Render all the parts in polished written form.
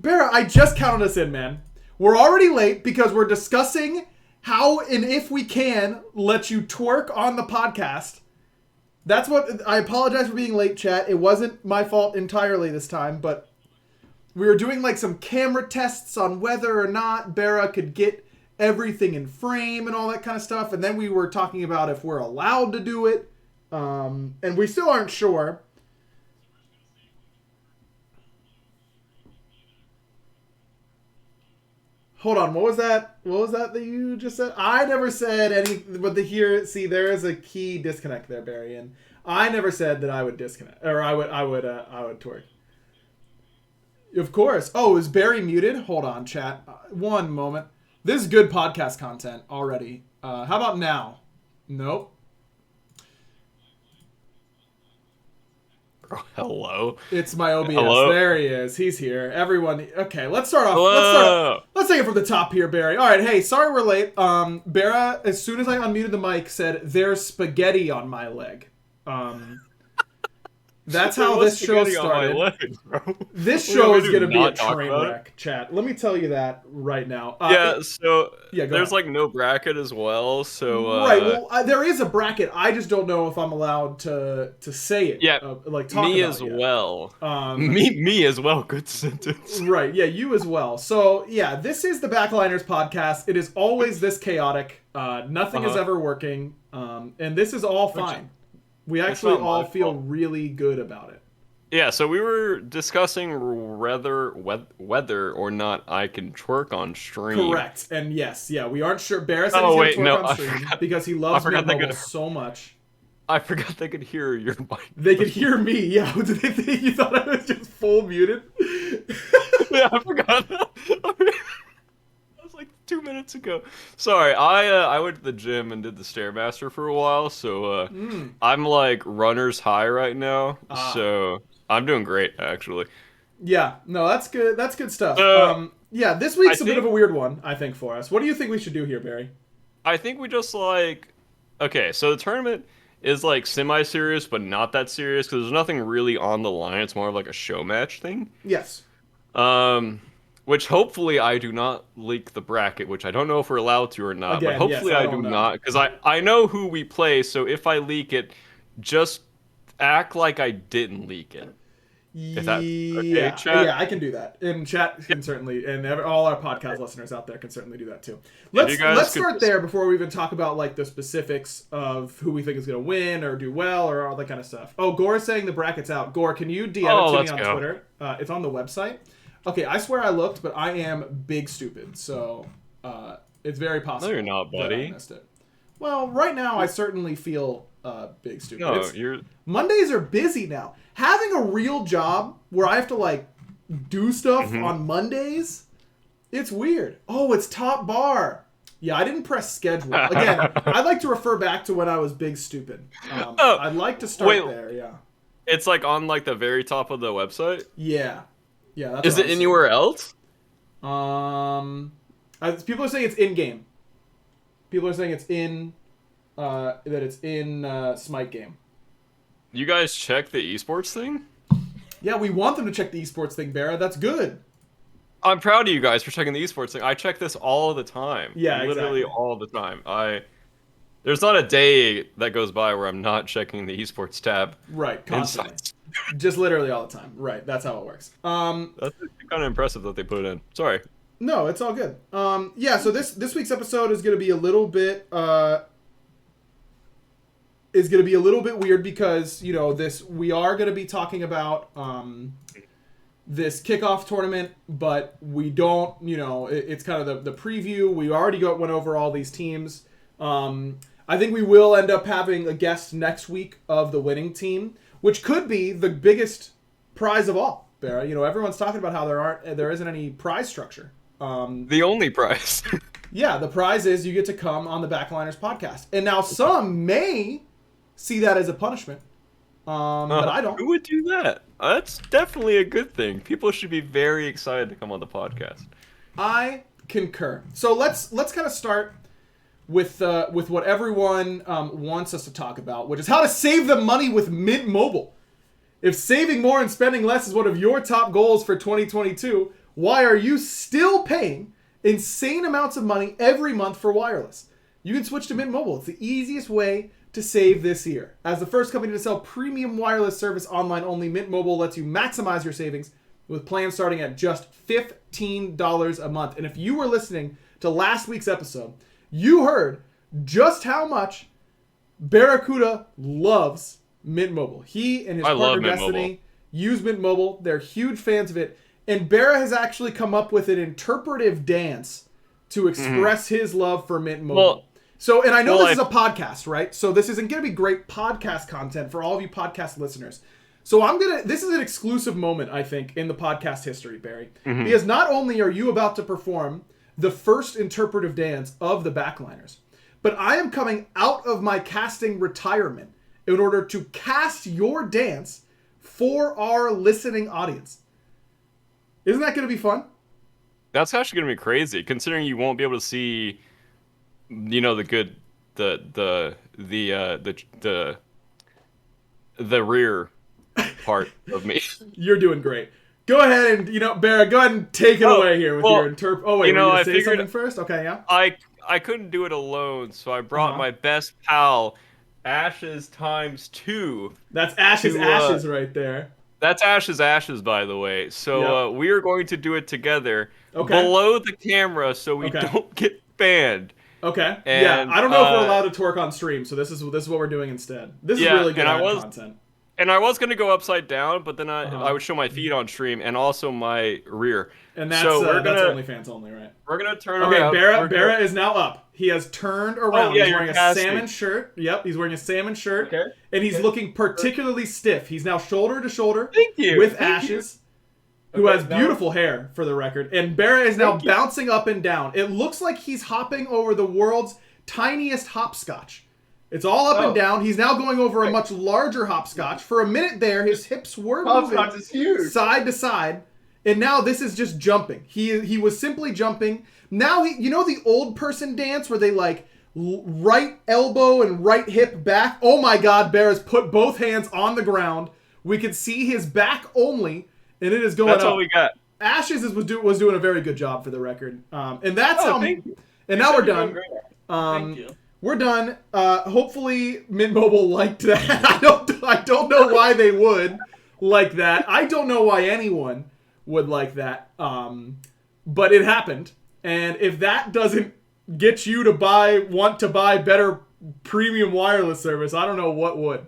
BaRRa, I just counted us in, man. We're already late because we're discussing how and if we can let you twerk on the podcast. That's what... I apologize for being late, chat. It wasn't my fault entirely this time, but we were doing like some camera tests on whether or not BaRRa could get everything in frame and all that kind of stuff. And then we were talking about if we're allowed to do it. And we still aren't sure. Hold on, what was that? What was that you just said? I never said any, but see, there is a key disconnect there, Barry, and I never said that I would disconnect, or I would twerk. Of course. Oh, is Barry muted? Hold on, chat. One moment. This is good podcast content already. How about now? Nope. Hello. It's my OBS. Hello? There he is. He's here. Everyone. Okay, let's start off. Hello. Let's take it from the top here, Barry. All right. Hey, sorry we're late. BaRRa, as soon as I unmuted the mic, said there's spaghetti on my leg. That's how this show started. Leg, this show is going to be a train wreck, chat. Let me tell you that right now. There's like no bracket as well. So right. Well, there is a bracket. I just don't know if I'm allowed to say it. Yeah. Talk me about as it well. Me as well. Good sentence. Right. Yeah. You as well. So yeah, this is the Backliners podcast. It is always this chaotic. Nothing is ever working. And this is all fine. We actually all feel really good about it. Yeah, so we were discussing whether or not I can twerk on stream. Correct. And yes, yeah, we aren't sure. BaRRa said he's going to twerk on stream because he loves MOBA so much. I forgot they could hear your mic. They could hear me, yeah. Did they think you thought I was just full muted? Yeah, I forgot that. That was like 2 minutes ago. Sorry, I went to the gym and did the Stairmaster for a while, so I'm like runner's high right now, so I'm doing great, actually. Yeah, no, that's good. That's good stuff. Yeah, this week's a bit of a weird one, I think, for us. What do you think we should do here, Barry? I think we just okay, so the tournament is like semi-serious, but not that serious, because there's nothing really on the line. It's more of like a show match thing. Yes. Which hopefully I do not leak the bracket, which I don't know if we're allowed to or not. Again, but hopefully yes, I do not, because I know who we play, so if I leak it, just act like I didn't leak it. If that, okay, chat? Yeah, I can do that. And chat can certainly, and all our podcast listeners out there can certainly do that too. Let's start there before we even talk about like the specifics of who we think is going to win or do well or all that kind of stuff. Oh, Gore is saying the bracket's out. Gore, can you DM it to me on Twitter? It's on the website. Okay, I swear I looked, but I am big stupid, so it's very possible. No, you're not, buddy. I missed it. Well, right now I certainly feel big stupid. No, Mondays are busy now. Having a real job where I have to like do stuff on Mondays, it's weird. Oh, it's top bar. Yeah, I didn't press schedule. Again, I'd like to refer back to when I was big stupid. I'd like to start there, yeah. It's like on like the very top of the website? Yeah. Yeah, that's Is it anywhere else? People are saying it's in-game. People are saying it's in... that it's in Smite game. You guys check the esports thing? Yeah, we want them to check the esports thing, BaRRa. That's good. I'm proud of you guys for checking the esports thing. I check this all the time. Yeah, literally all the time. There's not a day that goes by where I'm not checking the esports tab. Right, constantly. Just literally all the time. Right, that's how it works. That's kind of impressive that they put it in. Sorry. No, it's all good. Yeah, so this week's episode is going to be a little bit weird because, you know, we are going to be talking about this kickoff tournament, but we don't, you know, it's kind of the preview. We already went over all these teams. I think we will end up having a guest next week of the winning team, which could be the biggest prize of all, BaRRa. You know, everyone's talking about how there isn't any prize structure. The only prize. Yeah, the prize is you get to come on the Backliners podcast. And now some may see that as a punishment, but I don't. Who would do that? That's definitely a good thing. People should be very excited to come on the podcast. I concur. So let's kind of start with what everyone wants us to talk about, which is how to save them money with Mint Mobile. If saving more and spending less is one of your top goals for 2022, Why are you still paying insane amounts of money every month for wireless? You can switch to Mint Mobile. It's the easiest way to save this year. As the first company to sell premium wireless service online only, Mint Mobile lets you maximize your savings with plans starting at just $15 a month. And if you were listening to last week's episode, you heard just how much BaRRaCCuDDa loves Mint Mobile. He and his partner Destiny use Mint Mobile. They're huge fans of it. And Barra has actually come up with an interpretive dance to express his love for Mint Mobile. And I know this is a podcast, right? So this isn't going to be great podcast content for all of you podcast listeners. So this is an exclusive moment, I think, in the podcast history, Barry. Because not only are you about to perform the first interpretive dance of the backliners, but I am coming out of my casting retirement in order to cast your dance for our listening audience. Isn't that going to be fun? That's actually going to be crazy, considering you won't be able to see, the rear part of me. You're doing great. Go ahead and, Barra, go ahead and take it away here with your interp. Oh, wait, I say something first? Okay, yeah. I couldn't do it alone, so I brought my best pal, Ashes times 2. That's Ashes right there. That's Ashes, by the way. So we are going to do it together below the camera so we don't get banned. Okay. And, I don't know if we're allowed to twerk on stream, so this is what we're doing instead. This is really good content. And I was going to go upside down, but then I would show my feet on stream and also my rear. And that's OnlyFans only, right? We're going to turn around. Okay, Barra is now up. He has turned around. He's wearing a salmon shirt. Yep, he's wearing a salmon shirt. Okay. And he's looking particularly stiff. He's now shoulder to shoulder with Ashes, who has beautiful hair, for the record. And Barra is now bouncing up and down. It looks like he's hopping over the world's tiniest hopscotch. It's all up and down. He's now going over a much larger hopscotch. For a minute there, his hips were moving side to side. And now this is just jumping. He was simply jumping. Now, the old person dance where they right elbow and right hip back? Oh my God, Bear's put both hands on the ground. We could see his back only, and it is going up. That's all we got. Ashes was doing a very good job, for the record. And that's how. Thank you. And now we're done. Thank you. We're done. Hopefully Mint Mobile liked that. I don't know why they would like that. I don't know why anyone would like that. But it happened. And if that doesn't get you to want to buy better premium wireless service, I don't know what would.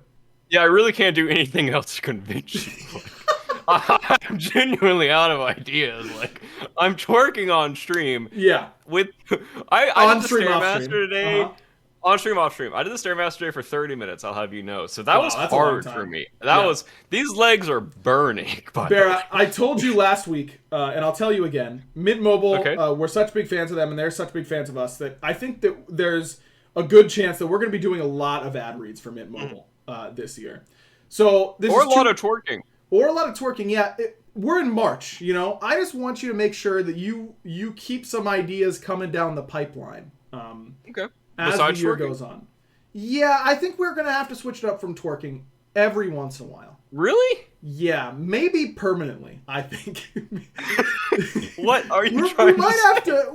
Yeah, I really can't do anything else to convince you. I'm genuinely out of ideas. I'm twerking on stream. Yeah. I did the Stairmaster today. On stream, off stream. I did the Stairmaster today for 30 minutes, I'll have you know. So that was hard for me. These legs are burning. Barra, I told you last week, and I'll tell you again, Mint Mobile, we're such big fans of them, and they're such big fans of us, that I think that there's a good chance that we're going to be doing a lot of ad reads for Mint Mobile this year. So this or a lot of twerking. Or a lot of twerking, yeah. We're in March, I just want you to make sure that you keep some ideas coming down the pipeline. As the year goes on. Yeah, I think we're going to have to switch it up from twerking every once in a while. Really? Yeah, maybe permanently, I think. What are you trying to say? We might have to,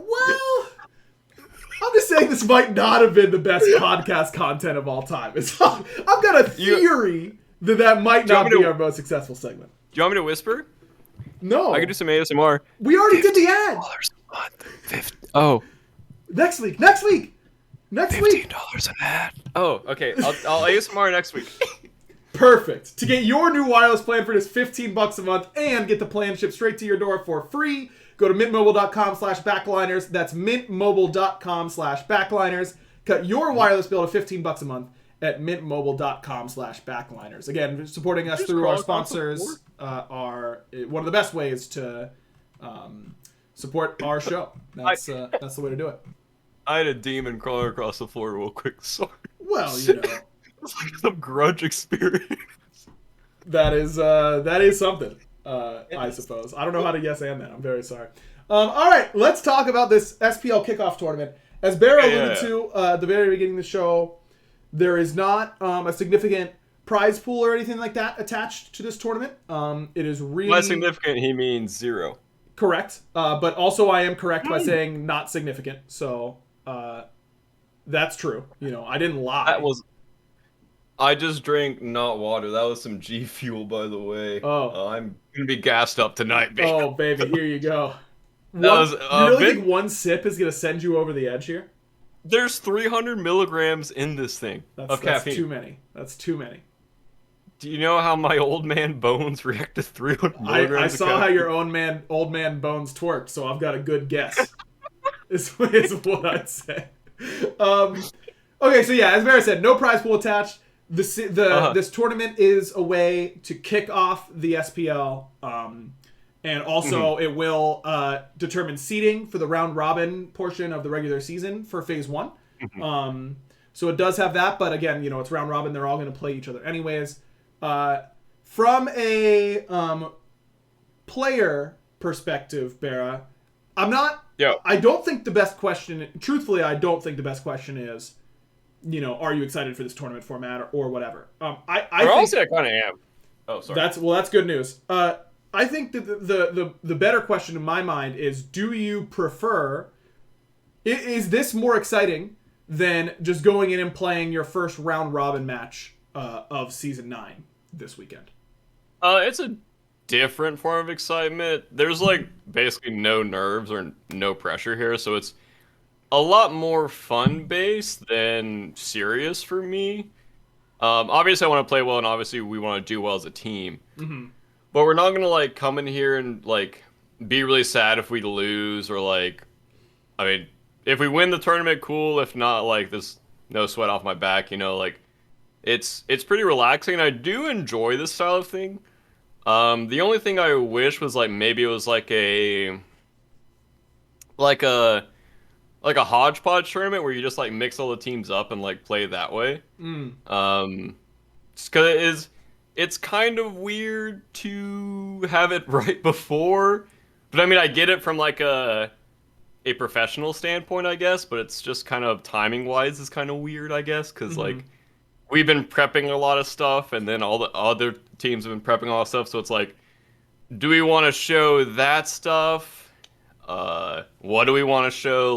I'm just saying this might not have been the best podcast content of all time. I've got a theory that might not be our most successful segment. Do you want me to whisper? No. I can do some ASMR. We already did the ad. $15 Next week. $15 an ad. Oh, okay. I'll ASMR next week. Perfect. To get your new wireless plan for just $15 a month and get the plan shipped straight to your door for free, go to mintmobile.com/backliners. That's mintmobile.com/backliners. Cut your wireless bill to $15 a month at mintmobile.com/backliners. Again, supporting us through our sponsors are one of the best ways to support our show. That's the way to do it. I had a demon crawling across the floor real quick. Sorry. Well, It's like some grudge experience. That is something, I suppose. I don't know how to yes and that. I'm very sorry. All right, let's talk about this SPL kickoff tournament. As Barra alluded to at the very beginning of the show, there is not a significant prize pool or anything like that attached to this tournament. It is really... By significant, he means 0. Correct. But also I am correct by saying not significant. So that's true. I didn't lie. I just drank not water. That was some G Fuel, by the way. Oh. I'm gonna be gassed up tonight, baby. Oh, baby, here you go. You really think one sip is gonna send you over the edge here? There's 300 milligrams in this thing of caffeine. That's too many. That's too many. Do you know how my old man bones react to 300 milligrams? I saw how your old man bones twerked, so I've got a good guess. is what I'd say. Okay, so yeah, as Mara said, no prize pool attached. This tournament is a way to kick off the SPL, and also it will determine seeding for the round robin portion of the regular season for Phase 1. So it does have that, but again, it's round robin. They're all going to play each other anyways. From a player perspective, BaRRa, I don't think the best question. Truthfully, I don't think the best question is, are you excited for this tournament format or whatever? I kind of am. Oh, sorry. That's good news. I think that the better question in my mind is, do you prefer? Is this more exciting than just going in and playing your first round robin match of season 9 this weekend? It's a different form of excitement. There's basically no nerves or no pressure here, so it's a lot more fun-based than serious for me. Obviously, I want to play well, and obviously, we want to do well as a team. But we're not gonna come in here and be really sad if we lose, or I mean, if we win the tournament, cool. If not, there's no sweat off my back. It's pretty relaxing, and I do enjoy this style of thing. The only thing I wish was maybe it was a hodgepodge tournament where you just mix all the teams up and play that way. Just because it's kind of weird to have it right before, but I mean, I get it from a professional standpoint, I guess, but it's just kind of timing wise is kind of weird, I guess, because we've been prepping a lot of stuff, and then all the other teams have been prepping all that stuff, so it's do we want to show that stuff? What do we want to show?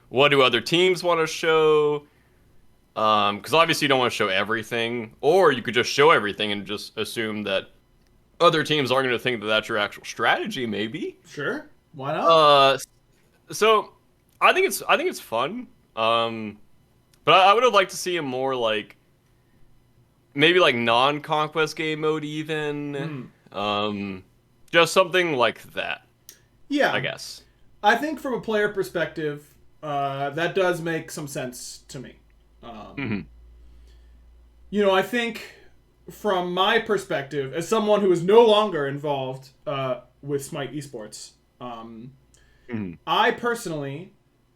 What do other teams want to show? Because obviously you don't want to show everything, or you could just show everything and just assume that other teams aren't going to think that that's your actual strategy, maybe. Sure, why not? So I think it's fun. But I would have liked to see a more maybe non-conquest game mode even. Just something like that. Yeah, I guess. I think from a player perspective, that does make some sense to me. I think from my perspective, as someone who is no longer involved with Smite Esports, I personally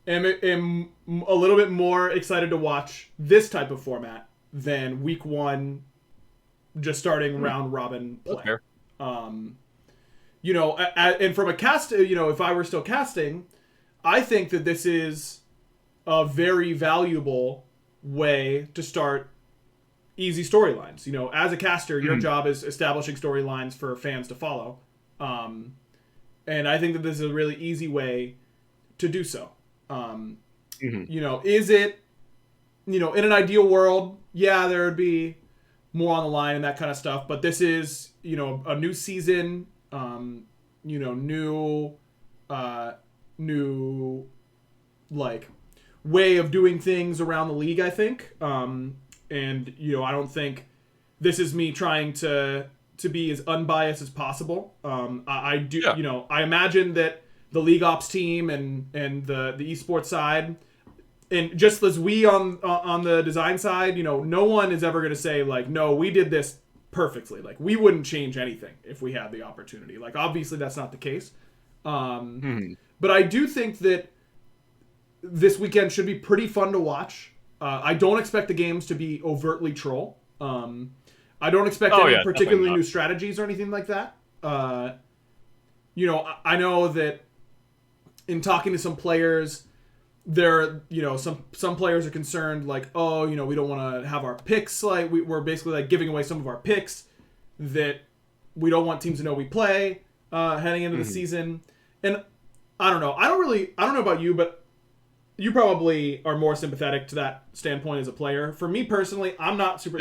am a little bit more excited to watch this type of format than week 1, just starting round robin play. And from a cast, if I were still casting, I think that this is a very valuable way to start easy storylines. As a caster, your job is establishing storylines for fans to follow. And I think that this is a really easy way to do so. Is it, in an ideal world, yeah, there would be more on the line and that kind of stuff, but this is, a new season, new way of doing things around the league, I think. And, I don't think this is me trying to be as unbiased as possible. I do, I imagine that the league ops team and the esports side, and just as we on the design side, no one is ever going to say no, we did this perfectly. We wouldn't change anything if we had the opportunity. Obviously that's not the case. But I do think that this weekend should be pretty fun to watch. I don't expect the games to be overtly troll. I don't expect any particularly new strategies or anything like that. I know that in talking to some players, some players are concerned we don't want to have our picks, we're basically giving away some of our picks that we don't want teams to know we play heading into the season. and I don't know. I don't know about you, but you probably are more sympathetic to that standpoint as a player. For me personally, I'm not super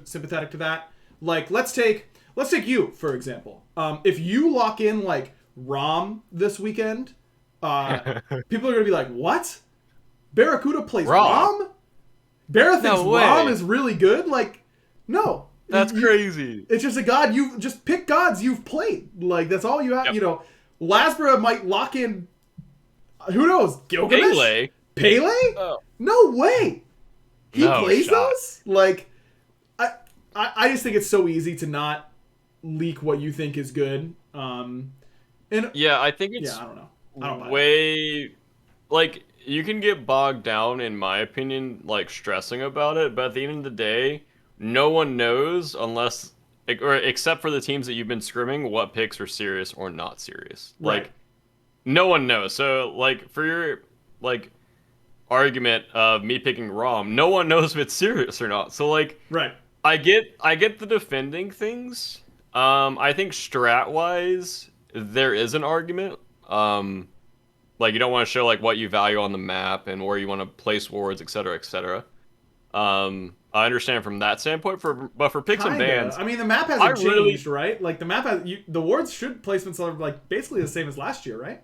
sympathetic to that. Like, let's take you for example. If you lock in like ROM this weekend, people are gonna be like, "What? BaRRaCCuDDa plays ROM? BaRRa thinks ROM is really good." Like, no, that's crazy. It's just a god. You just pick gods you've played. Like, that's all you have. Yep. You know, Lasbra might lock in. Who knows? Gilgamesh? Pele? Oh. No way. He plays those? Like, I just think it's so easy to not leak what you think is good. And yeah, I think it's I don't know. I don't way like you can get bogged down, in my opinion, like stressing about it, but at the end of the day, no one knows unless or except for the teams that you've been scrimming what picks are serious or not serious. Right. Like no one knows. So like for your like argument of me picking ROM, no one knows if it's serious or not. So like right. I get the defending things. I think strat wise there is an argument. Like you don't want to show like what you value on the map and where you want to place wards, etc., etc. I understand from that standpoint. But for picks and bans, I mean the map hasn't changed, right? Like the map has the wards placements are like basically the same as last year, right?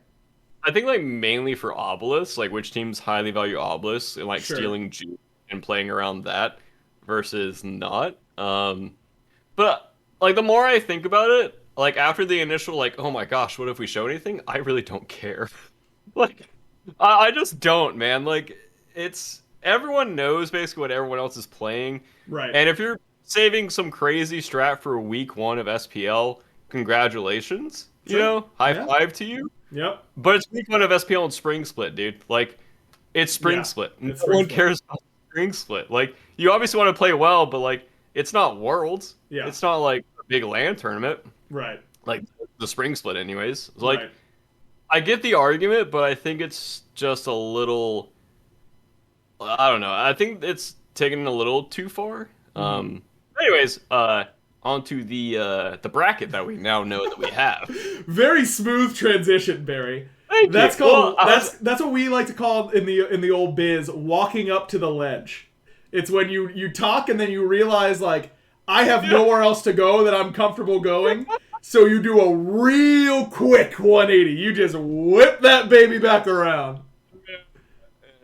I think like mainly for obelisks, like which teams highly value obelisks and like stealing juice and playing around that versus not. But like the more I think about it, like after the initial like, oh my gosh, what if we show anything? I really don't care. Like I just don't, man. Like it's everyone knows basically what everyone else is playing. Right. And if you're saving some crazy strat for week 1 of SPL, congratulations. Sure. You know, high five to you. Yep. But it's week 1 of SPL and Spring Split, dude. Like, it's Spring Split. No one cares about Spring Split. Like, you obviously want to play well, but, like, it's not Worlds. Yeah. It's not, like, a big LAN tournament. Right. Like, the Spring Split, anyways. Like, I get the argument, but I think it's just a little... I don't know. I think it's taken a little too far. Anyways, onto the bracket that we now know that we have. Very smooth transition, Barry. Thank that's you. Called that's what we like to call in the old biz walking up to the ledge. It's when you talk and then you realize like I have nowhere else to go that I'm comfortable going. So you do a real quick 180. You just whip that baby back around.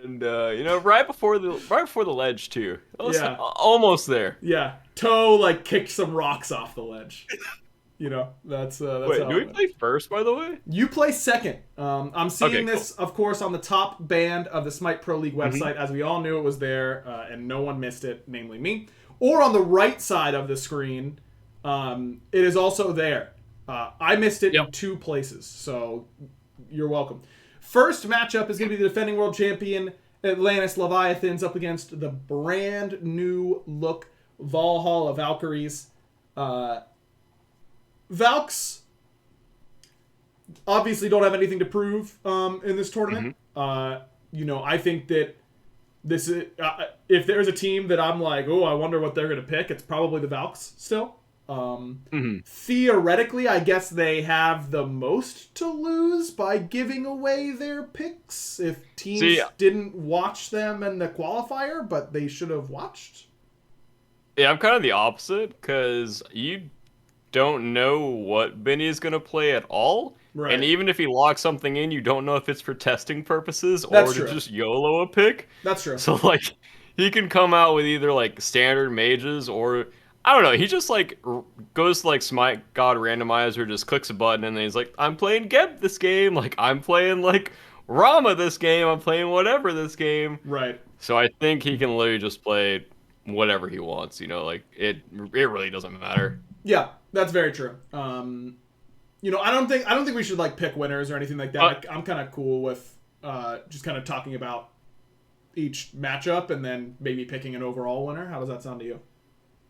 And you know, right before the ledge too. Almost there. Yeah. Toe like kicked some rocks off the ledge. You know, that's Wait, do we play first, by the way? You play second. I'm seeing this, of course, on the top band of the Smite Pro League website, as we all knew it was there, and no one missed it, namely me. Or on the right side of the screen, it is also there. I missed it in 2 places, so you're welcome. First matchup is going to be the defending world champion Atlantis Leviathans up against the brand new look Valhalla Valkyries. Valks obviously don't have anything to prove in this tournament. You know, I think that this is if there's a team that I'm like, oh, I wonder what they're going to pick, it's probably the Valks still. Theoretically, I guess they have the most to lose by giving away their picks if teams didn't watch them in the qualifier, but they should have watched. Yeah, I'm kind of the opposite, because you don't know what Benny is going to play at all. Right. And even if he locks something in, you don't know if it's for testing purposes or to just YOLO a pick. That's true. So, like, he can come out with either, like, standard mages or... I don't know, he just, like, goes to, like, Smite God Randomizer, just clicks a button, and then he's like, I'm playing Geb this game, like, I'm playing, like, Rama this game, I'm playing whatever this game. Right. So I think he can literally just play whatever he wants, you know, like, it really doesn't matter. Yeah, that's very true. You know, I don't think we should, like, pick winners or anything like that. I'm kind of cool with just kind of talking about each matchup and then maybe picking an overall winner. How does that sound to you?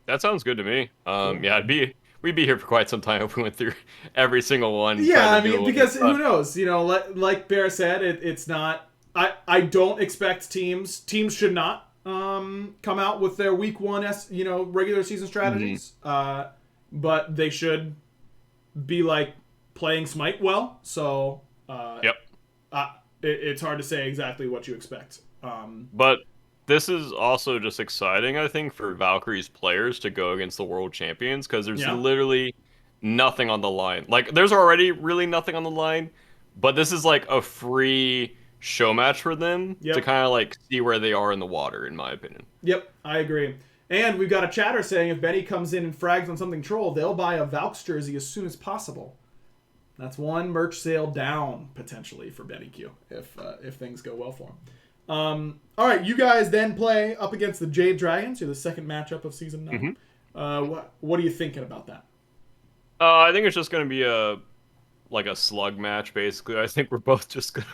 That sounds good to me. Cool. Yeah, we'd be here for quite some time if we went through every single one. Yeah, I mean, because who knows? You know, like Bear said, it's not. I don't expect teams should not come out with their week 1 regular season strategies. But they should be like playing Smite well. So Yep. It's hard to say exactly what you expect. But this is also just exciting, I think, for Valkyrie's players to go against the world champions because there's Yeah. literally nothing on the line. Like, there's already really nothing on the line, but this is like a free show match for them to Yep. kind of like see where they are in the water, in my opinion. Yep, I agree. And we've got a chatter saying if Benny comes in and frags on something troll, they'll buy a Valks jersey as soon as possible. That's one merch sale down, potentially, for BaRRaCCuDDa, if things go well for him. All right, you guys then play up against the Jade Dragons. You're the second matchup of Season 9. What are you thinking about that? I think it's just going to be a slug match, basically. I think we're both just going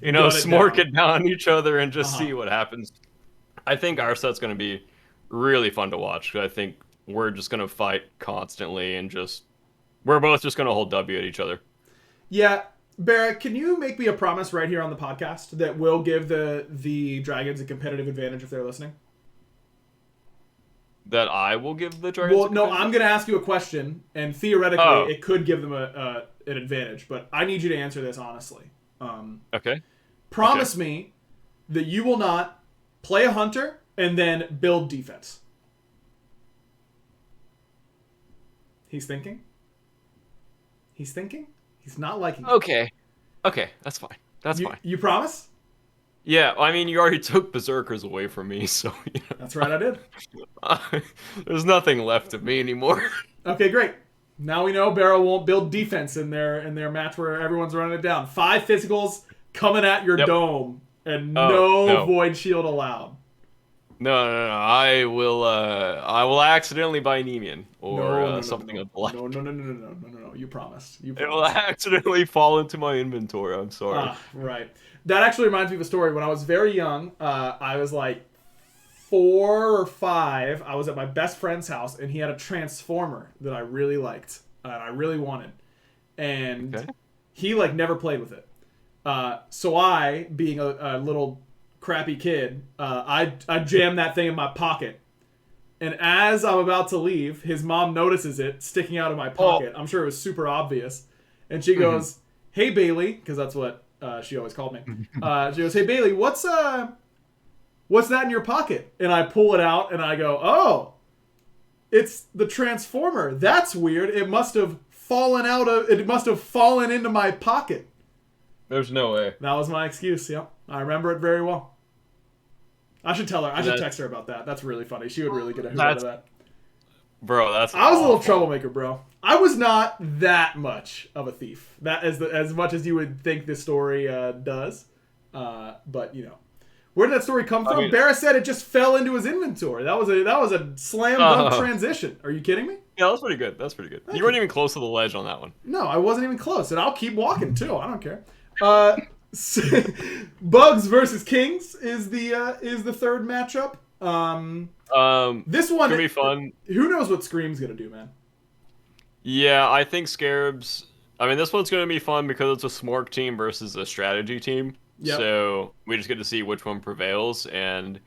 to, smork it down each other and just see what happens. I think our set's going to be really fun to watch because I think we're just going to fight constantly and we're both just going to hold W at each other. Yeah. BaRRa, can you make me a promise right here on the podcast that we'll give the Dragons a competitive advantage if they're listening? That I will give the Dragons? Well, no, I'm going to ask you a question, and theoretically it could give them an advantage, but I need you to answer this honestly. Okay. Promise me that you will not play a hunter and then build defense. He's thinking. He's not liking it. Okay, that's fine. That's fine. You promise? Yeah, I mean, you already took Berserkers away from me, so... That's right, I did. There's nothing left of me anymore. Okay, great. Now we know BaRRa won't build defense in their match where everyone's running it down. 5 physicals coming at your dome, and no void shield allowed. No. I will accidentally buy Nemean or something of the like. No. You promised. It will accidentally fall into my inventory. I'm sorry. Right. That actually reminds me of a story. When I was very young, I was like 4 or 5. I was at my best friend's house, and he had a transformer that I really liked and I really wanted, and he like never played with it. So I, being a little crappy kid, I jammed that thing in my pocket. And as I'm about to leave, his mom notices it sticking out of my pocket. I'm sure it was super obvious. And she goes, "Hey, Bailey," because that's what she always called me. She goes, "Hey, Bailey, what's that in your pocket?" And I pull it out, and I go, "Oh, it's the transformer. That's weird. It must have fallen into my pocket." There's no way. That was my excuse, yep. I remember it very well. I should tell her. I should text her about that. That's really funny. She would really get a hoot out of that. Bro, that's I was a little troublemaker, bro. I was not that much of a thief. That as much as you would think this story does. But, where did that story come from? BaRRa said it just fell into his inventory. That was a slam dunk transition. Are you kidding me? Yeah, that's pretty good. You weren't even close to the ledge on that one. No, I wasn't even close. And I'll keep walking, too. I don't care. Bugs versus Kings is the third matchup. This one gonna be fun. Who knows what Scream's gonna do, man? Yeah, I think Scarabs. I mean, this one's gonna be fun because it's a smork team versus a strategy team. Yep. So we just get to see which one prevails, and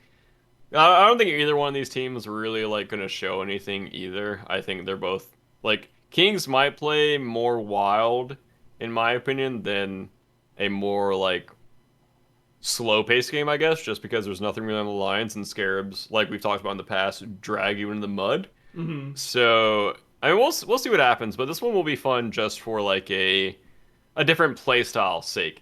I don't think either one of these teams really like gonna show anything either. I think they're both like Kings might play more wild, in my opinion, than a more like slow-paced game, I guess, just because there's nothing really on the lines, and Scarabs, like we've talked about in the past, drag you into the mud. So I mean, we'll see what happens, but this one will be fun just for like a different play style sake.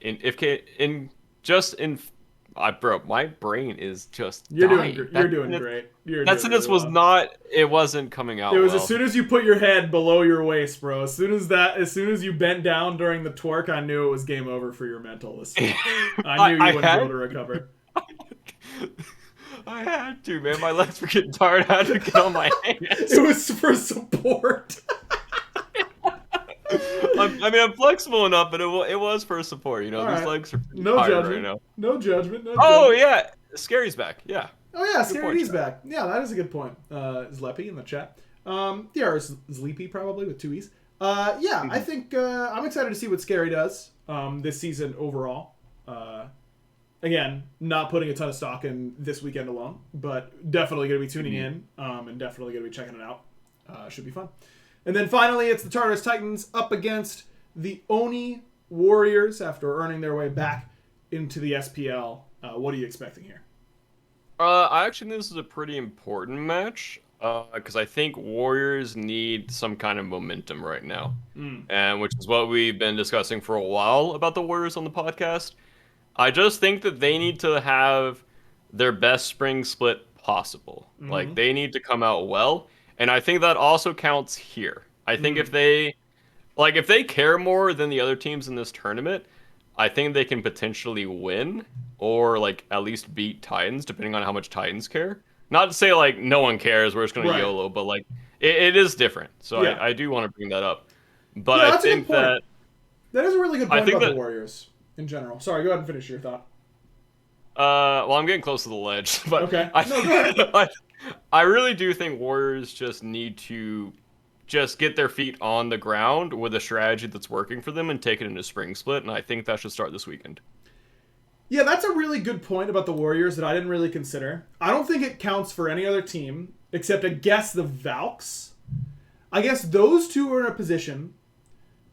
Bro, my brain is just You're doing great. That sentence was not. It wasn't coming out. It was as soon as you put your head below your waist, bro. As soon as you bent down during the twerk, I knew it was game over for your mental. I knew you wouldn't be able to recover. I had to, man. My legs were getting tired. I had to get on my hands. It was for support. I'm flexible enough, but it was for support. These legs are tired right now. No judgment. Oh yeah, Scary's back. Yeah. Oh yeah, Scary's back. Yeah, that is a good point. Zleppy in the chat. Or Sleepy probably with 2 E's. I think I'm excited to see what Scary does this season overall. Again, not putting a ton of stock in this weekend alone, but definitely going to be tuning in and definitely going to be checking it out. Should be fun. And then finally, it's the Tartarus Titans up against the Oni Warriors after earning their way back into the SPL. What are you expecting here? I actually think this is a pretty important match because I think Warriors need some kind of momentum right now, and which is what we've been discussing for a while about the Warriors on the podcast. I just think that they need to have their best spring split possible. Like they need to come out well, and I think that also counts here. I think if they care more than the other teams in this tournament, I think they can potentially win or like at least beat Titans, depending on how much Titans care. Not to say like no one cares, we're just gonna Right. YOLO, but like it is different. So Yeah. I do want to bring that up. But Yeah, I that's a good think point. that That is a really good I point think about that the Warriors in general. Sorry, go ahead and finish your thought. well, I'm getting close to the ledge, but Okay. No, go ahead. I really do think Warriors just need to just get their feet on the ground with a strategy that's working for them and take it into spring split, and I think that should start this weekend. Yeah, that's a really good point about the Warriors that I didn't really consider. I don't think it counts for any other team except I guess the Valks. I guess those two are in a position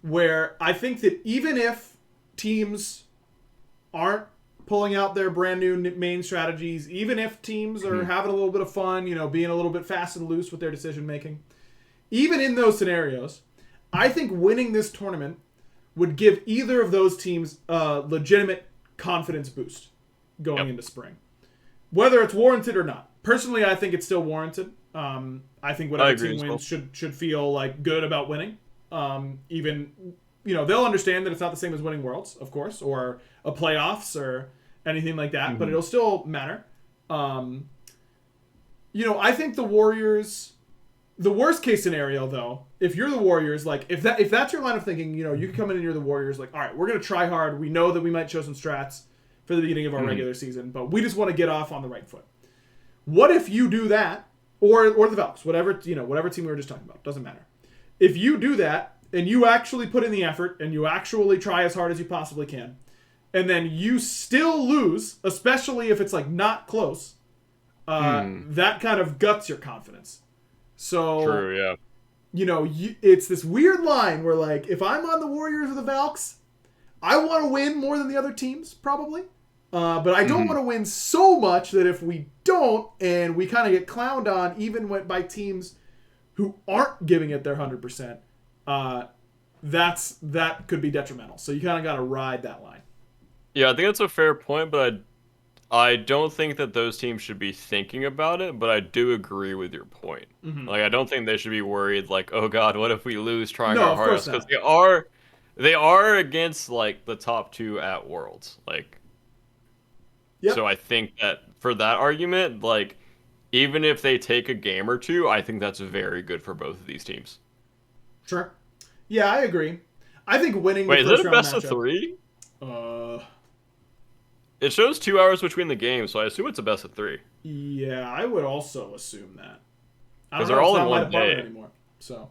where I think that even if teams aren't pulling out their brand new main strategies, even if teams are having a little bit of fun, being a little bit fast and loose with their decision making, even in those scenarios, I think winning this tournament would give either of those teams a legitimate confidence boost going into spring. Whether it's warranted or not. Personally, I think it's still warranted. I think whatever team wins should feel like good about winning. Even, they'll understand that it's not the same as winning Worlds, of course, or a playoffs or anything like that, but it'll still matter. I think the Warriors, the worst case scenario though, if you're the Warriors, like if that's your line of thinking, you can come in and you're the Warriors, like, all right, we're going to try hard. We know that we might show some strats for the beginning of our regular season, but we just want to get off on the right foot. What if you do that, or the Valks, whatever team we were just talking about, doesn't matter. If you do that and you actually put in the effort and you actually try as hard as you possibly can, and then you still lose, especially if it's like not close, that kind of guts your confidence. So True, yeah. It's this weird line where like if I'm on the Warriors or the Valks, I want to win more than the other teams probably. But I don't want to win so much that if we don't and we kind of get clowned on even by teams who aren't giving it their 100%, that could be detrimental. So you kind of got to ride that line. Yeah, I think that's a fair point, but I don't think that those teams should be thinking about it, but I do agree with your point. Like, I don't think they should be worried, like, oh god, what if we lose trying our hardest? Because they are against, like, the top two at Worlds. Like, so I think that for that argument, like, even if they take a game or two, I think that's very good for both of these teams. Sure. Yeah, I agree. I think winning the first round matchup... Wait, is it a best of 3? It shows 2 hours between the games, so I assume it's a best of 3. Yeah, I would also assume that. Because they're all in one day anymore. So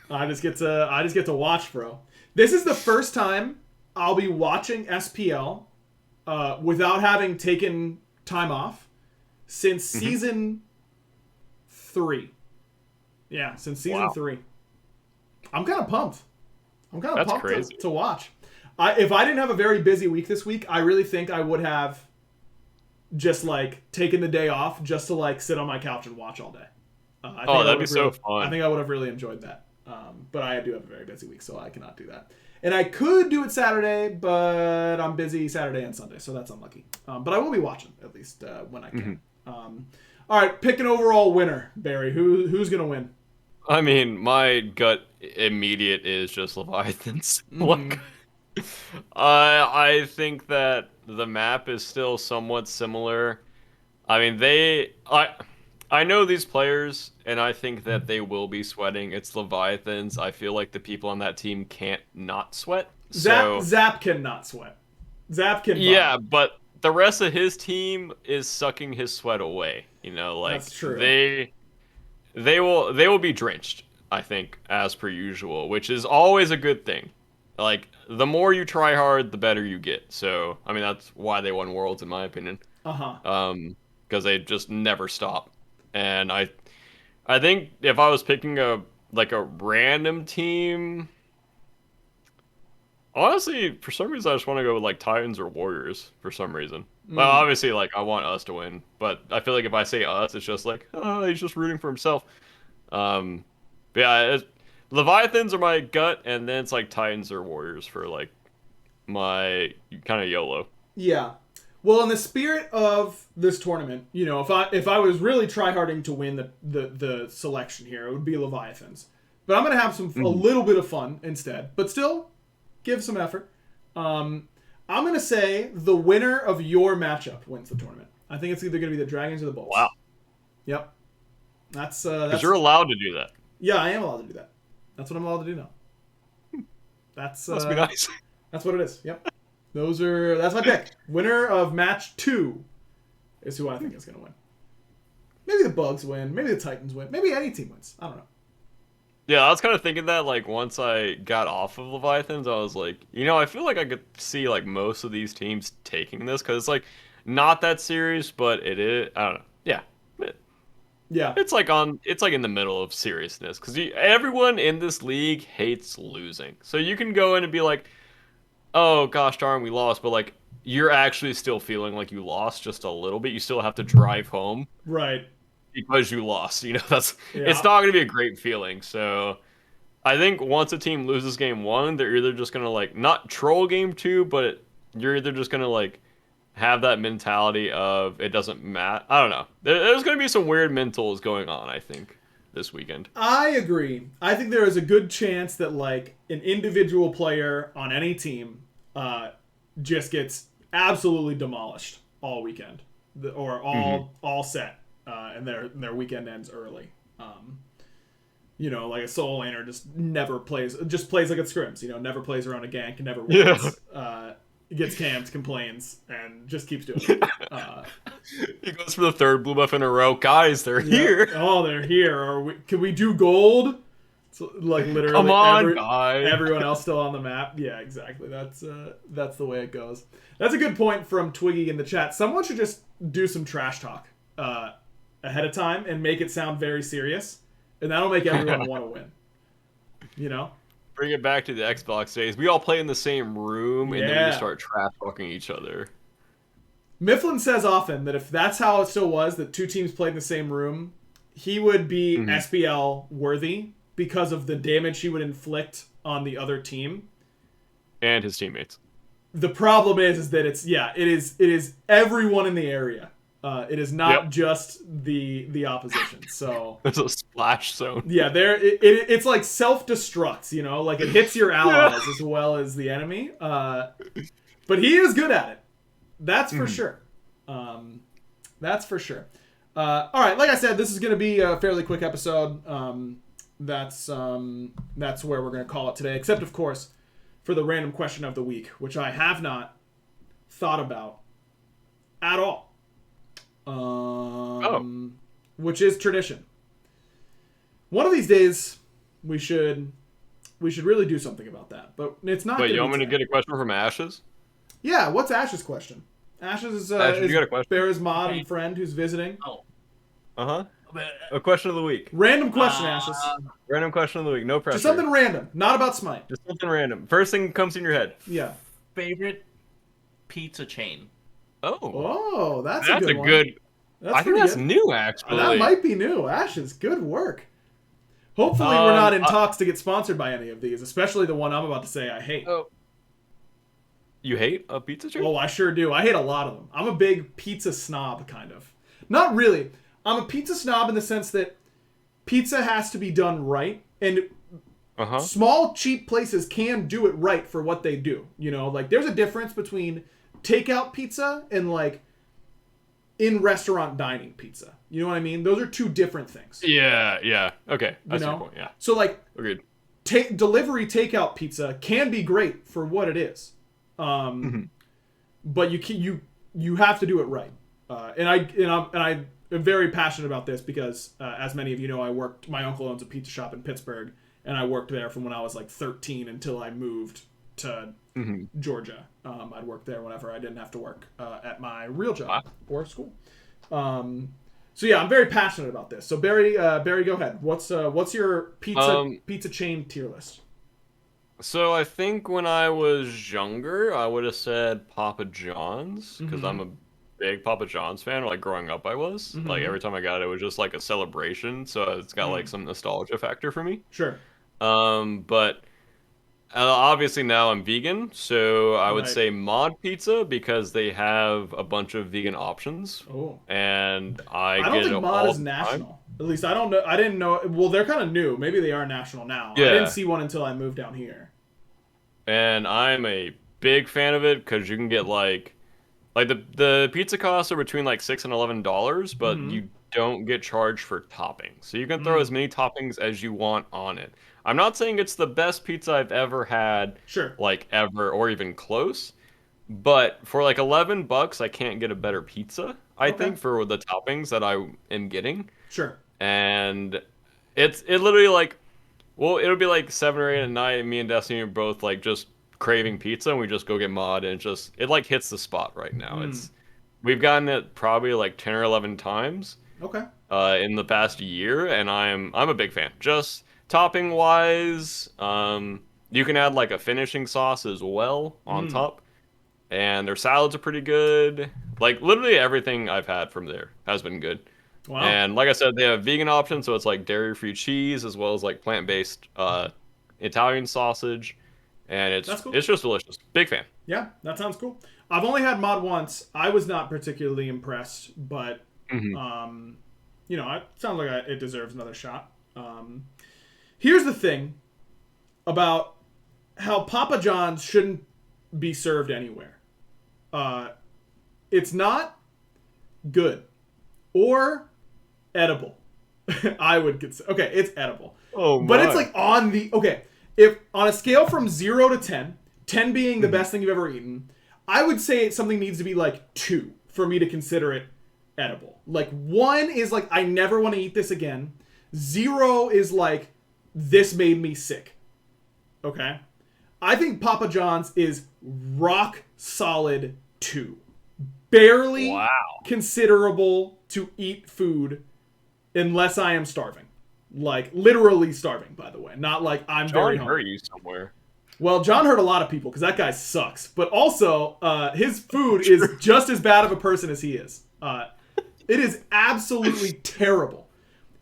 I just get to watch, bro. This is the first time I'll be watching SPL without having taken time off since season 3. Yeah, since season 3. I'm kind of pumped. I'm kind of pumped to watch. If I didn't have a very busy week this week, I really think I would have just like taken the day off just to like sit on my couch and watch all day. That'd be so fun. I think I would have really enjoyed that. But I do have a very busy week, so I cannot do that. And I could do it Saturday, but I'm busy Saturday and Sunday, so that's unlucky. But I will be watching at least when I can. All right, pick an overall winner, Barry. Who's gonna win? I mean, my gut immediate is just Leviathans. I think that the map is still somewhat similar. I mean, I know these players, and I think that they will be sweating. It's Leviathans. I feel like the people on that team can't not sweat. Zap cannot sweat. Zap can. Yeah, but the rest of his team is sucking his sweat away. That's true. They will be drenched, I think, as per usual, which is always a good thing. Like, the more you try hard, the better you get. So, I mean, that's why they won Worlds, in my opinion. Because they just never stop. And I think if I was picking a random team, Honestly, for some reason, I just want to go with like Titans or Warriors for some reason. Well, Mm. obviously, like I want us to win, but I feel like if I say us, it's just like, oh, he's just rooting for himself. Um, but yeah, Leviathans are my gut, and then it's like Titans or Warriors for like my kind of YOLO. Yeah. Well, in the spirit of this tournament, if I was really tryharding to win the selection here, it would be Leviathans. But I'm gonna have a little bit of fun instead, but still give some effort. I'm gonna say the winner of your matchup wins the tournament. I think it's either gonna be the Dragons or the Bolts. Wow. Yep. That's Because you're allowed to do that. Yeah, I am allowed to do that. That's what I'm allowed to do now. That's Must be nice. That's what it is. Yep. That's my pick. Winner of match 2 is who I think is going to win. Maybe the Bugs win. Maybe the Titans win. Maybe any team wins. I don't know. Yeah, I was kind of thinking that like once I got off of Leviathans, I was like, I feel like I could see like most of these teams taking this because it's like not that serious, but it is. I don't know. Yeah. Yeah. It's like in the middle of seriousness because everyone in this league hates losing. So you can go in and be like, oh gosh darn, we lost, but like you're actually still feeling like you lost just a little bit. You still have to drive home Right. because you lost. It's Yeah. not going to be a great feeling. So I think once a team loses game 1, they're either just going to like not troll game 2, but you're either just going to like have that mentality of it doesn't matter. I don't know. There's going to be some weird mentals going on, I think, this weekend. I agree. I think there is a good chance that like an individual player on any team just gets absolutely demolished all weekend, or all set, and their weekend ends early. Like a solo laner just plays like it scrims. Never plays around a gank, never wins. Yeah. Gets camped, complains, and just keeps doing it. He goes for the 3rd blue buff in a row. Guys, they're here. Oh, they're here. Can we do gold? So, like literally, come on, guys. Everyone else still on the map. Yeah, exactly. That's the way it goes. That's a good point from Twiggy in the chat. Someone should just do some trash talk ahead of time and make it sound very serious, and that'll make everyone want to win. Bring it back to the Xbox days. We all play in the same room, and then we just start trash talking each other. Mifflin says often that if that's how it still was, that 2 teams played in the same room, he would be SBL worthy because of the damage he would inflict on the other team and his teammates. The problem is that it is everyone in the area. It is not just the opposition. So there's a splash zone. Yeah, it's like self-destructs. Like it hits your allies as well as the enemy. But he is good at it. That's for sure. That's for sure. All right, like I said, this is going to be a fairly quick episode. That's where we're going to call it today. Except, of course, for the random question of the week, which I have not thought about at all. Which is tradition. One of these days, we should really do something about that. But it's not. Wait, you want me to get a question from Ashes? Yeah, what's Ash's question? Ashes is you got a question? BaRRa's mod and friend who's visiting. Oh. Uh-huh. A question of the week. Random question, Ashes. Random question of the week. No pressure. Just something random, not about Smite. Just something random. First thing comes in your head. Yeah. Favorite pizza chain? Oh, that's a good one. I think that's new, actually. That might be new. Ashes, good work. Hopefully we're not in talks to get sponsored by any of these, especially the one I'm about to say I hate. Oh. You hate a pizza chain? Oh, I sure do. I hate a lot of them. I'm a big pizza snob, kind of. Not really. I'm a pizza snob in the sense that pizza has to be done right, and small, cheap places can do it right for what they do. Like there's a difference between takeout pizza and like in-restaurant dining pizza. You know what I mean? Those are 2 different things. Yeah. Okay. That's your point, yeah. So like, agreed. Delivery takeout pizza can be great for what it is. But you have to do it right. And I'm very passionate about this because, as many of you know, my uncle owns a pizza shop in Pittsburgh, and I worked there from when I was like 13 until I moved to Georgia. I'd work there whenever I didn't have to work at my real job or school. So yeah, I'm very passionate about this. So BaRRa, go ahead. What's your pizza chain tier list? So I think when I was younger, I would have said Papa John's because I'm Mm-hmm. a big Papa John's fan. Like growing up, I was. Like Mm-hmm. every time I got it, it was just like a celebration. So it's got like Mm. some nostalgia factor for me. Sure. But obviously now I'm vegan, so I would Right. say Mod Pizza because they have a bunch of vegan options, Oh. and I I don't get it think mod all is the time. national. At least I don't know. I didn't know. Well, they're kind of new. Maybe they are national now. I didn't Yeah, see one until I moved down here. and I'm a big fan of it because you can get like the pizza costs are between like $6 and $11, but Mm-hmm. you don't get charged for toppings. So you can throw as Mm. many toppings as you want on it. I'm not saying it's the best pizza I've ever had, Sure. like ever or even close, but for like $11, I can't get a better pizza, I Okay. think, for the toppings that I am getting. Sure. And it literally like well, it'll be like 7 or 8 at night, and me and Destiny are both like just craving pizza, and we just go get mod, and it like hits the spot right now. Mm. We've gotten it probably like 10 or 11 times Okay. in the past year, and I'm a big fan. Just topping wise, you can add like a finishing sauce as well on Mm. top, and their salads are pretty good. Like literally everything I've had from there has been good. Wow. And like I said, they have vegan options, so it's like dairy-free cheese as well as like plant-based Italian sausage, and That's cool. it's just delicious. Big fan. Yeah, that sounds cool. I've only had mod once. I was not particularly impressed, but Hmm. um, it sounds like it deserves another shot. Here's the thing about how Papa John's shouldn't be served anywhere. Uh, it's not good or edible. I would consider. Okay, it's edible, Oh but it's my. like on the okay. If on a scale from 0 to 10, 10 being the Mhm. best thing you've ever eaten, I would say something needs to be like 2 for me to consider it edible. Like 1 is like I never want to eat this again. 0 is like this made me sick. Okay, I think Papa John's is rock solid 2, barely Wow. considerable to eat food unless I am starving. Like literally starving, by the way. Not like I'm very John hurt hungry. you somewhere. Well, John hurt a lot of people because that guy sucks. But also, his food is just as bad of a person as he is. It is absolutely terrible.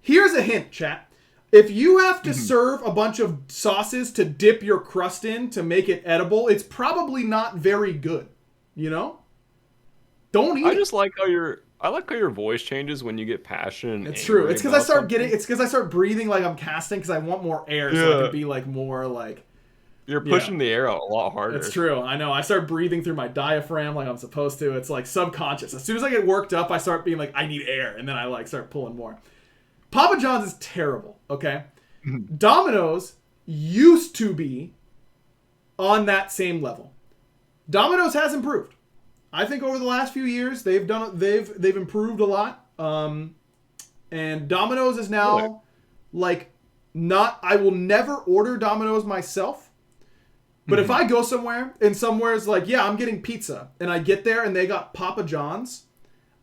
Here's a hint, chat. If you have to serve a bunch of sauces to dip your crust in to make it edible, it's probably not very good. You know? Don't eat I it. just I like how your voice changes when you get passionate and It's true. angry It's because I about start getting. something. It's because I start breathing like I'm casting because I want more air, so I Yeah. can be like more like. You're Yeah, pushing the air out a lot harder. it's true. I know. I start breathing through my diaphragm like I'm supposed to. It's like subconscious. As soon as I get worked up, I start being like, I need air, and then I like start pulling more. Papa John's is terrible. Okay, Domino's used to be on that same level. Domino's has improved. I think over the last few years they've improved a lot. And Domino's is Really? now like not. I will never order Domino's myself. But if I go somewhere and somewhere's like, yeah, I'm getting pizza, and I get there and they got Papa John's,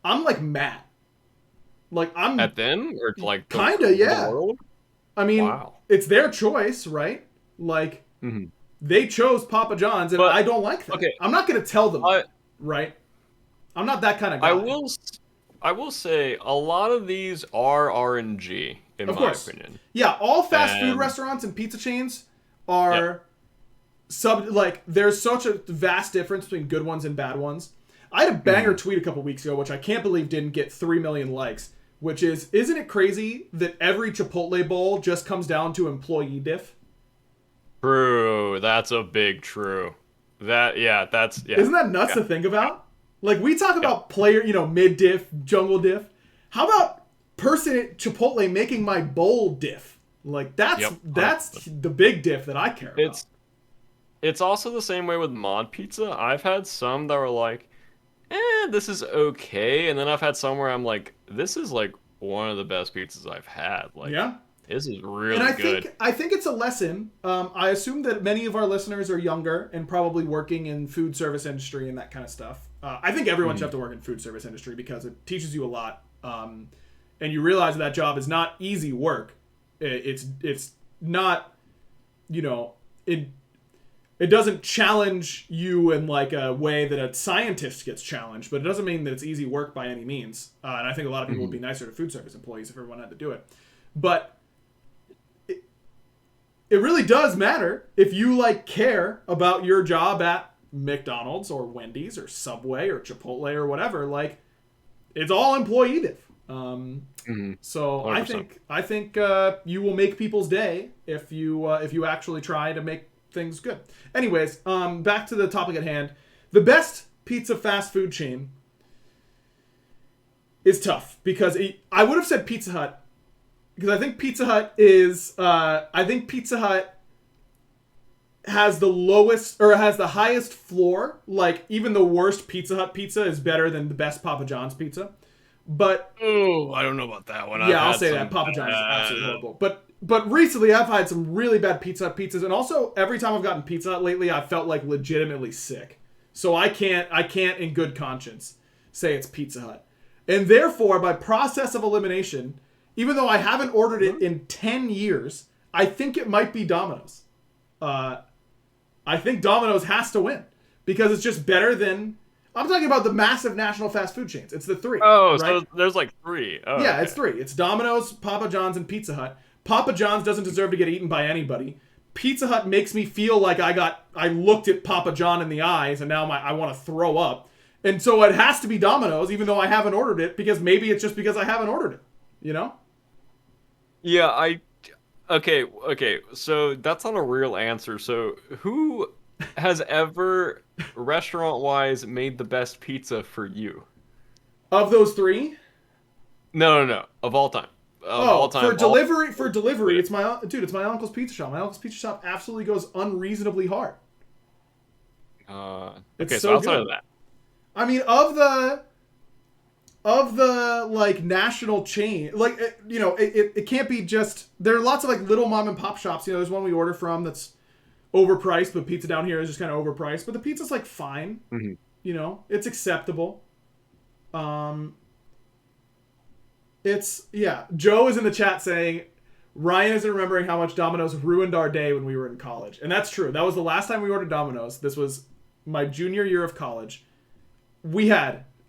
I'm like mad. Like I'm At them or like kinda, yeah. the world? I mean, Wow. it's their choice, right? Like Hmm. they chose Papa John's, and But I don't like that. okay, I'm not gonna tell them, I right? I'm not that kind of guy. I will say a lot of these are RNG in Of my course. opinion. Yeah, all fast food And restaurants and pizza chains are like there's such a vast difference between good ones and bad ones. I had a banger tweet a couple weeks ago, which I can't believe didn't get 3 million likes, which is, isn't it crazy that every Chipotle bowl just comes down to employee diff? true, that's a big true. That's Isn't that nuts to think about? Like we talk about player, mid diff, jungle diff. How about person at Chipotle making my bowl diff? Like that's Yep. that's the big diff that I care about. It's also the same way with mod pizza. I've had some that were like, this is okay, and then I've had some where I'm like, this is like one of the best pizzas I've had. Like, Yeah. this is really And good. I think it's a lesson. I assume that many of our listeners are younger and probably working in food service industry and that kind of stuff. I think everyone should have to work in food service industry because it teaches you a lot, and you realize that job is not easy work. It's not, it it doesn't challenge you in like a way that a scientist gets challenged, but it doesn't mean that it's easy work by any means. And I think a lot of people would be nicer to food service employees if everyone had to do it. But it really does matter if you like care about your job at McDonald's or Wendy's or Subway or Chipotle or whatever. Like, it's all employee-itive. So 100%. I think you will make people's day if you actually try to make things good. Anyways, back to the topic at hand. The best pizza fast food chain is tough because I would have said Pizza Hut because I think Pizza Hut has the lowest or has the highest floor. Like, even the worst Pizza Hut pizza is better than the best Papa John's pizza. But I don't know about that one. Yeah, I'll say that Papa John's is absolutely horrible. But recently I've had some really bad Pizza Hut pizzas, and also every time I've gotten Pizza Hut lately, I've felt like legitimately sick. So I can't in good conscience say it's Pizza Hut. And therefore, by process of elimination, even though I haven't ordered it in 10 years, I think it might be Domino's. I think Domino's has to win because it's just better than... I'm talking about the massive national fast food chains. It's the three. Oh, right? So there's like three. Oh, yeah, okay. It's three. It's Domino's, Papa John's, and Pizza Hut. Papa John's doesn't deserve to get eaten by anybody. Pizza Hut makes me feel like I looked at Papa John in the eyes and now I want to throw up. And so it has to be Domino's, even though I haven't ordered it, because maybe it's just because I haven't ordered it. You know? Yeah, Okay, so that's not a real answer. So who has ever, restaurant-wise, made the best pizza for you? Of those three? No. Of all time. All time. For delivery, it's my uncle's pizza shop. My uncle's pizza shop absolutely goes unreasonably hard. Okay, so outside good. of that. I mean, of the like national chain, like it can't be just. There are lots of like little mom and pop shops. You know, there's one we order from that's overpriced, but pizza down here is just kind of overpriced. But the pizza's like fine. Mm-hmm. You know, it's acceptable. Joe is in the chat saying Ryan isn't remembering how much Domino's ruined our day when we were in college, and that's true. That was the last time we ordered Domino's. This was my junior year of college.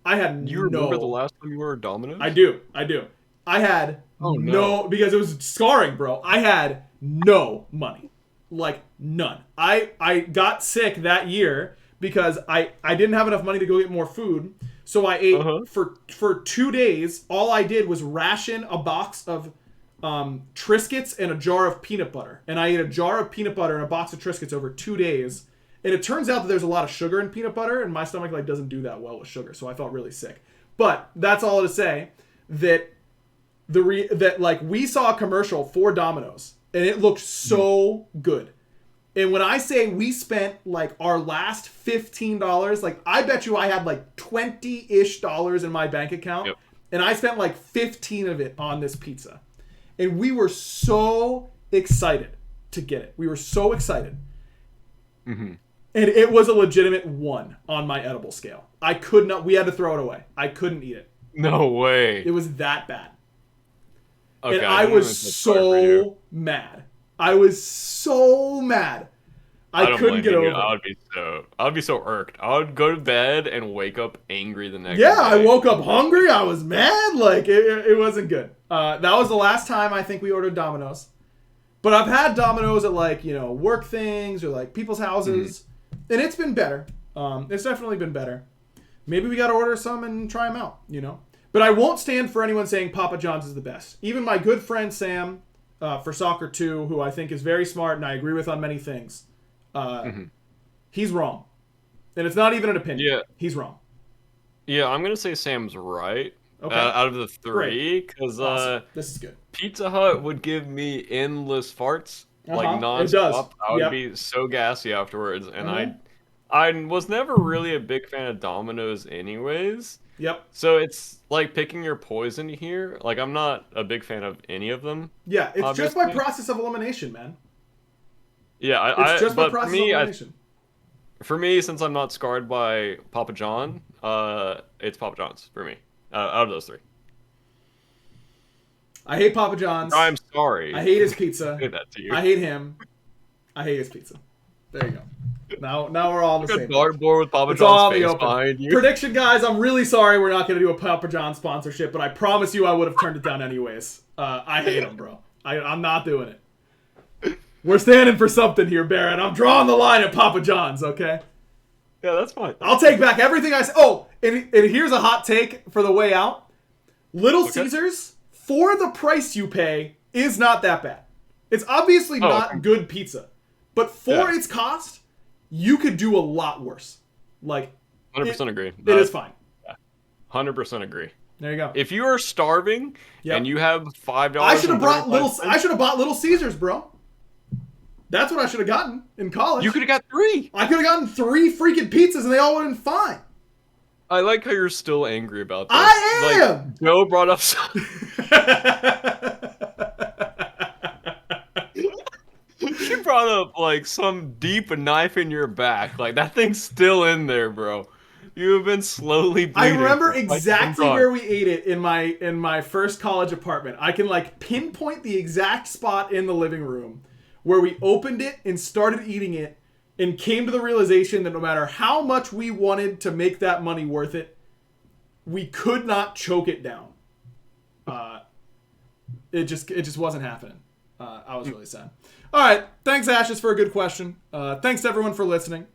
I had You remember the last time you ordered Domino's? I do. I had because it was scarring, bro. I had no money. Like, none. I got sick that year because I didn't have enough money to go get more food. So I ate for 2 days. All I did was ration a box of Triscuits and a jar of peanut butter. And I ate a jar of peanut butter and a box of Triscuits over 2 days. And it turns out that there's a lot of sugar in peanut butter, and my stomach like doesn't do that well with sugar, so I felt really sick. But that's all to say that we saw a commercial for Domino's, and it looked so good. And when I say we spent like our last $15, like I bet you I had like $20-ish in my bank account, and I spent like 15 of it on this pizza. And we were so excited to get it. We were so excited. Mm-hmm. And it was a legitimate 1 on my edible scale. I could not. We had to throw it away. I couldn't eat it. No way. It was that bad. Okay, and I was so mad. I was so mad. I couldn't get over it. I would be so irked. I would go to bed and wake up angry the next day. Yeah, I woke up hungry. I was mad. Like, it wasn't good. That was the last time I think we ordered Domino's. But I've had Domino's at, like, work things or, like, people's houses. Mm-hmm. And it's been better. It's definitely been better. Maybe we got to order some and try them out, But I won't stand for anyone saying Papa John's is the best. Even my good friend Sam, for Soccer 2, who I think is very smart and I agree with on many things, he's wrong. And it's not even an opinion. Yeah. He's wrong. Yeah, I'm going to say Sam's right. Okay. Out of the three, because awesome. This is good. Pizza Hut would give me endless farts. Like non-stop. I would be so gassy afterwards, and I was never really a big fan of Domino's anyways. Yep. So it's like picking your poison here. Like, I'm not a big fan of any of them. Yeah, it's just by process of elimination, man. Yeah, it's just by process of elimination. For me, since I'm not scarred by Papa John, it's Papa John's for me. Out of those three. I hate Papa John's. I'm sorry. I hate his pizza. I did that to you. I hate him. I hate his pizza. There you go. Now we're all on the Like a same. dartboard with Papa It's all John's in the face open. behind you. Prediction, guys. I'm really sorry we're not going to do a Papa John sponsorship, but I promise you I would have turned it down anyways. I hate them, bro. I'm not doing it. We're standing for something here, Barrett. I'm drawing the line at Papa John's, okay? Yeah, that's fine. I'll take back everything I said. Oh, and here's a hot take for the way out. Little Caesars, for the price you pay, is not that bad. It's obviously not good pizza. But for its cost, you could do a lot worse. Like, 100% agree. It is fine. 100% agree. There you go. If you are starving and you have $5, I should have bought Little Caesars, bro. That's what I should have gotten in college. You could have got 3. I could have gotten 3 freaking pizzas and they all would have been fine. I like how you're still angry about this. I am. Like, Joe brought up some... She brought up like some deep knife in your back. Like that thing's still in there, bro. You have been slowly bleeding. I remember exactly where we ate it in my first college apartment. I can like pinpoint the exact spot in the living room where we opened it and started eating it and came to the realization that no matter how much we wanted to make that money worth it, we could not choke it down. It just wasn't happening. I was really sad. All right. Thanks, Ashes, for a good question. Thanks to everyone for listening.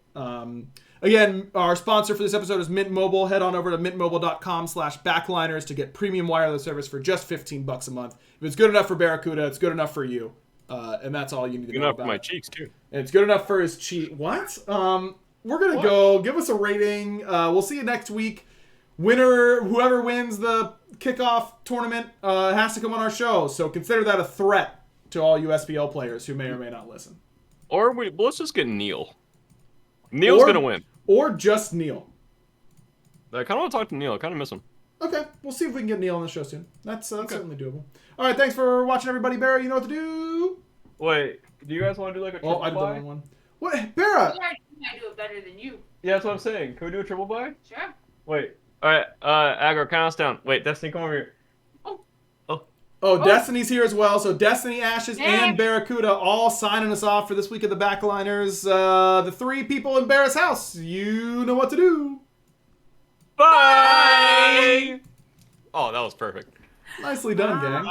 Again, our sponsor for this episode is Mint Mobile. Head on over to mintmobile.com/backliners to get premium wireless service for just $15 a month. If it's good enough for BaRRaCCuDDa, it's good enough for you. And that's all you need to know about. Good enough for my cheeks, too. And it's good enough for his cheek. What? We're going to go. Give us a rating. We'll see you next week. Whoever wins the kickoff tournament has to come on our show. So consider that a threat to all you SPL players who may or may not listen. Or let's just get Neil. Neil's going to win. Or just Neil. I kind of want to talk to Neil. I kind of miss him. Okay. We'll see if we can get Neil on the show soon. That's certainly doable. All right. Thanks for watching, everybody. Barra, you know what to do. Wait. Do you guys want to do like a triple buy? I did the wrong one. What? Barra! I do it better than you. Yeah, that's what I'm saying. Can we do a triple buy? Sure. Wait. All right. Aggro, count us down. Wait, Destiny, come over here. Oh, Destiny's here as well. So Destiny, Ashes, and BaRRaCCuDDa all signing us off for this week of the Backliners. The 3 people in Barra's house. You know what to do. Bye! Oh, that was perfect. Nicely done, gang.